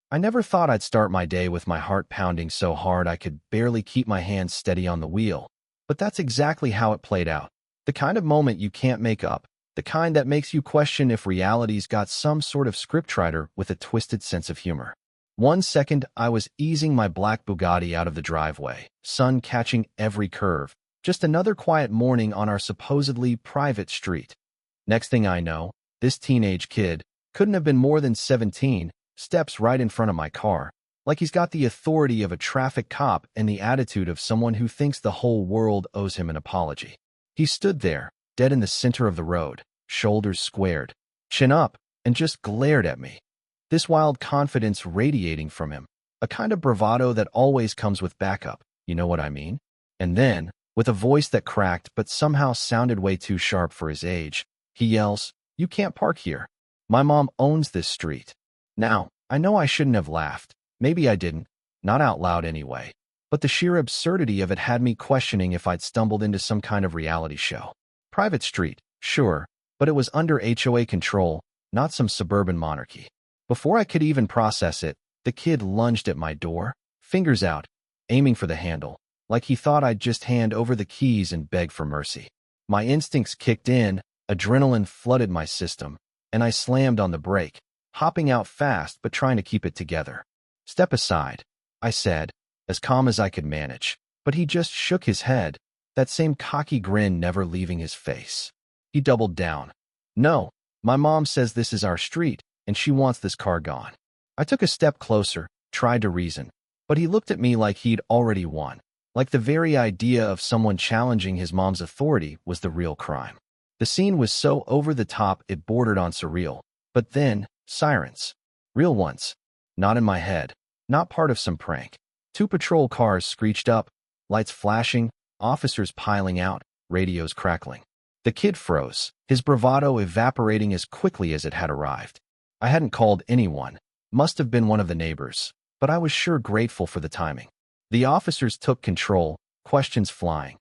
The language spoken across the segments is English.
I never thought I'd start my day with my heart pounding so hard I could barely keep my hands steady on the wheel. But that's exactly how it played out. The kind of moment you can't make up. The kind that makes you question if reality's got some sort of scriptwriter with a twisted sense of humor. 1 second, I was easing my black Bugatti out of the driveway, sun catching every curve. Just another quiet morning on our supposedly private street. Next thing I know, this teenage kid, couldn't have been more than 17, steps right in front of my car, like he's got the authority of a traffic cop and the attitude of someone who thinks the whole world owes him an apology. He stood there, dead in the center of the road, shoulders squared, chin up, and just glared at me. This wild confidence radiating from him, a kind of bravado that always comes with backup, you know what I mean? And then, with a voice that cracked but somehow sounded way too sharp for his age, he yells, "You can't park here. My mom owns this street." Now, I know I shouldn't have laughed. Maybe I didn't, not out loud anyway. But the sheer absurdity of it had me questioning if I'd stumbled into some kind of reality show. Private street, sure, but it was under HOA control, not some suburban monarchy. Before I could even process it, the kid lunged at my door, fingers out, aiming for the handle, like he thought I'd just hand over the keys and beg for mercy. My instincts kicked in, adrenaline flooded my system, and I slammed on the brake, hopping out fast but trying to keep it together. "Step aside," I said, as calm as I could manage, but he just shook his head, that same cocky grin never leaving his face. He doubled down. "No, my mom says this is our street, and she wants this car gone." I took a step closer, tried to reason, but he looked at me like he'd already won, like the very idea of someone challenging his mom's authority was the real crime. The scene was so over the top it bordered on surreal, but then, sirens. Real ones. Not in my head, not part of some prank. 2 patrol cars screeched up, lights flashing, officers piling out, radios crackling. The kid froze, his bravado evaporating as quickly as it had arrived. I hadn't called anyone, must have been one of the neighbors, but I was sure grateful for the timing. The officers took control, questions flying.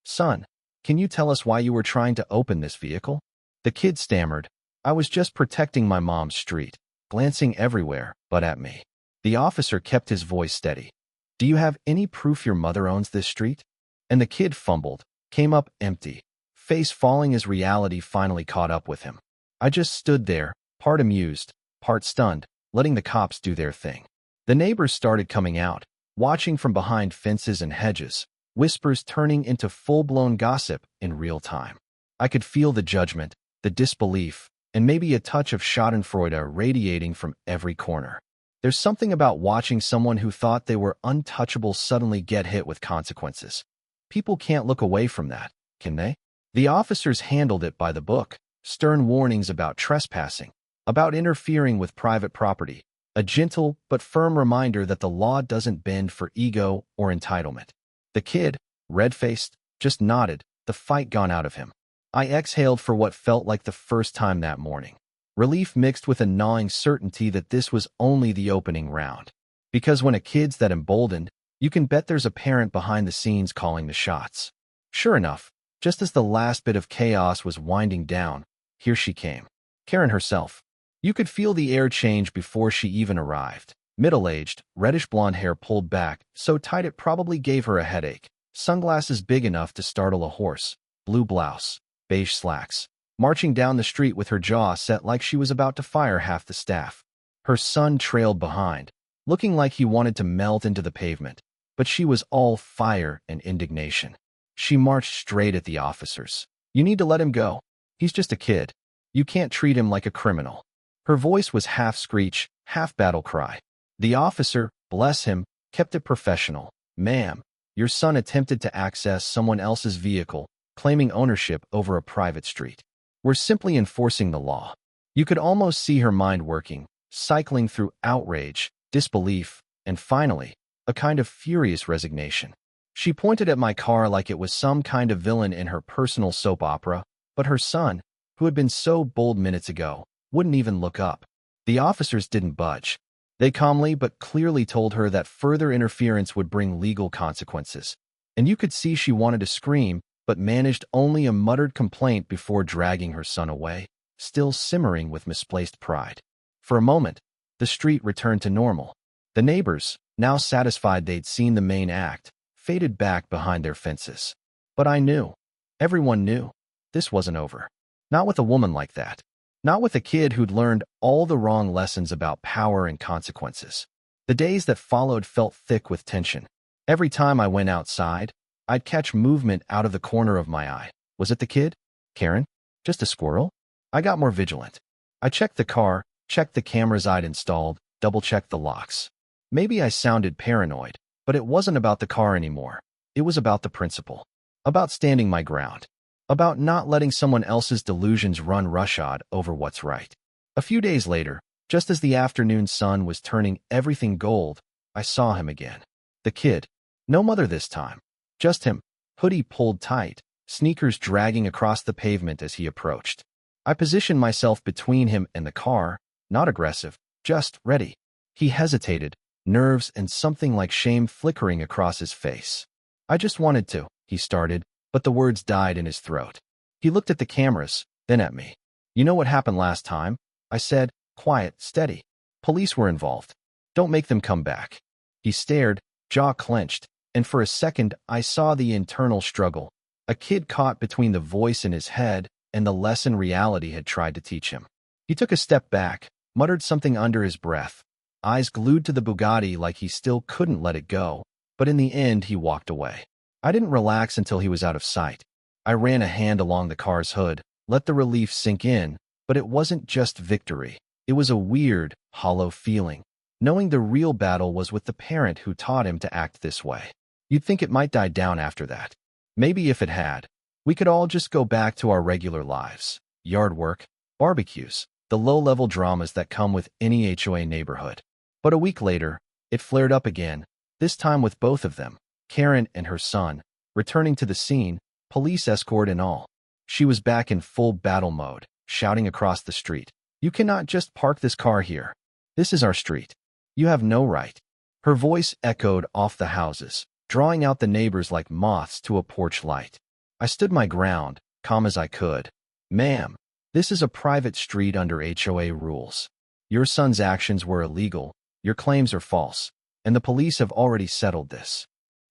"Son, can you tell us why you were trying to open this vehicle?" The kid stammered, "I was just protecting my mom's street," glancing everywhere but at me. The officer kept his voice steady. "Do you have any proof your mother owns this street?" And the kid fumbled, came up empty, face falling as reality finally caught up with him. I just stood there, part amused, part stunned, letting the cops do their thing. The neighbors started coming out, watching from behind fences and hedges, whispers turning into full-blown gossip in real time. I could feel the judgment, the disbelief, and maybe a touch of schadenfreude radiating from every corner. There's something about watching someone who thought they were untouchable suddenly get hit with consequences. People can't look away from that, can they? The officers handled it by the book, stern warnings about trespassing, about interfering with private property, a gentle but firm reminder that the law doesn't bend for ego or entitlement. The kid, red-faced, just nodded, the fight gone out of him. I exhaled for what felt like the first time that morning. Relief mixed with a gnawing certainty that this was only the opening round. Because when a kid's that emboldened, you can bet there's a parent behind the scenes calling the shots. Sure enough, just as the last bit of chaos was winding down, here she came. Karen herself. You could feel the air change before she even arrived. Middle-aged, reddish-blonde hair pulled back, so tight it probably gave her a headache. Sunglasses big enough to startle a horse. Blue blouse. Beige slacks. Marching down the street with her jaw set like she was about to fire half the staff. Her son trailed behind, looking like he wanted to melt into the pavement, but she was all fire and indignation. She marched straight at the officers. "You need to let him go. He's just a kid. You can't treat him like a criminal." Her voice was half screech, half battle cry. The officer, bless him, kept it professional. "Ma'am, your son attempted to access someone else's vehicle, claiming ownership over a private street. We're simply enforcing the law." You could almost see her mind working, cycling through outrage, disbelief, and finally, a kind of furious resignation. She pointed at my car like it was some kind of villain in her personal soap opera, but her son, who had been so bold minutes ago, wouldn't even look up. The officers didn't budge. They calmly but clearly told her that further interference would bring legal consequences. And you could see she wanted to scream, but managed only a muttered complaint before dragging her son away, still simmering with misplaced pride. For a moment, The street returned to normal. The neighbors, now satisfied they'd seen the main act, faded back behind their fences. But I knew. Everyone knew. This wasn't over. Not with a woman like that. Not with a kid who'd learned all the wrong lessons about power and consequences. The days that followed felt thick with tension. Every time I went outside, I'd catch movement out of the corner of my eye. Was it the kid? Karen? Just a squirrel? I got more vigilant. I checked the car, checked the cameras I'd installed, double-checked the locks. Maybe I sounded paranoid, but it wasn't about the car anymore. It was about the principle. About standing my ground. About not letting someone else's delusions run roughshod over what's right. A few days later, just as the afternoon sun was turning everything gold, I saw him again. The kid. No mother this time. Just him, hoodie pulled tight, sneakers dragging across the pavement as he approached. I positioned myself between him and the car, not aggressive, just ready. He hesitated, nerves and something like shame flickering across his face. I just wanted to, he started, but the words died in his throat. He looked at the cameras, then at me. You know what happened last time? I said, quiet, steady. Police were involved. Don't make them come back. He stared, jaw clenched, and for a second I saw the internal struggle. A kid caught between the voice in his head and the lesson reality had tried to teach him. He took a step back, muttered something under his breath, eyes glued to the Bugatti like he still couldn't let it go, but in the end he walked away. I didn't relax until he was out of sight. I ran a hand along the car's hood, let the relief sink in, but it wasn't just victory. It was a weird, hollow feeling, knowing the real battle was with the parent who taught him to act this way. You'd think it might die down after that. Maybe if it had, we could all just go back to our regular lives. Yard work, barbecues, the low-level dramas that come with any HOA neighborhood. But a week later, it flared up again, this time with both of them, Karen and her son, returning to the scene, police escort and all. She was back in full battle mode, shouting across the street. You cannot just park this car here. This is our street. You have no right. Her voice echoed off the houses, drawing out the neighbors like moths to a porch light. I stood my ground, calm as I could. Ma'am, this is a private street under HOA rules. Your son's actions were illegal, your claims are false, and the police have already settled this.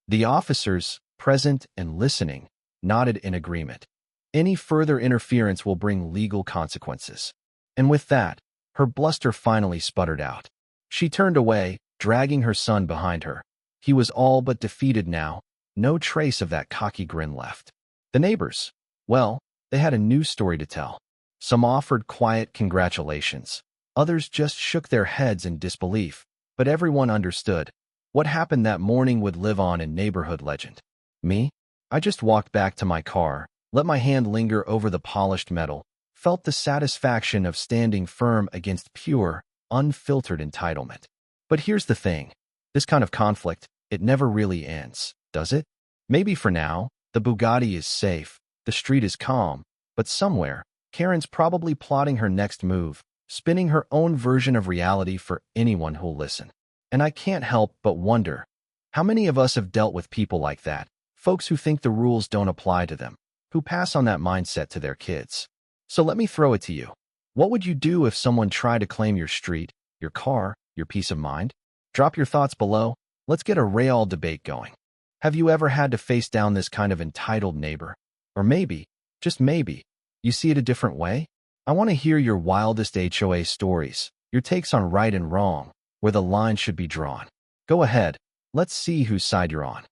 The officers, present and listening, nodded in agreement. Any further interference will bring legal consequences. And with that, her bluster finally sputtered out. She turned away, dragging her son behind her. He was all but defeated now, no trace of that cocky grin left. The neighbors, well, they had a new story to tell. Some offered quiet congratulations. Others just shook their heads in disbelief, but everyone understood. What happened that morning would live on in neighborhood legend. Me? I just walked back to my car, let my hand linger over the polished metal, felt the satisfaction of standing firm against pure, unfiltered entitlement. But here's the thing. This kind of conflict, it never really ends, does it? Maybe for now, the Bugatti is safe, the street is calm, but somewhere, Karen's probably plotting her next move, spinning her own version of reality for anyone who'll listen. And I can't help but wonder, how many of us have dealt with people like that, folks who think the rules don't apply to them, who pass on that mindset to their kids? So let me throw it to you. What would you do if someone tried to claim your street, your car, your peace of mind? Drop your thoughts below. Let's get a real debate going. Have you ever had to face down this kind of entitled neighbor? Or maybe, just maybe, you see it a different way? I want to hear your wildest HOA stories, your takes on right and wrong, where the line should be drawn. Go ahead, let's see whose side you're on.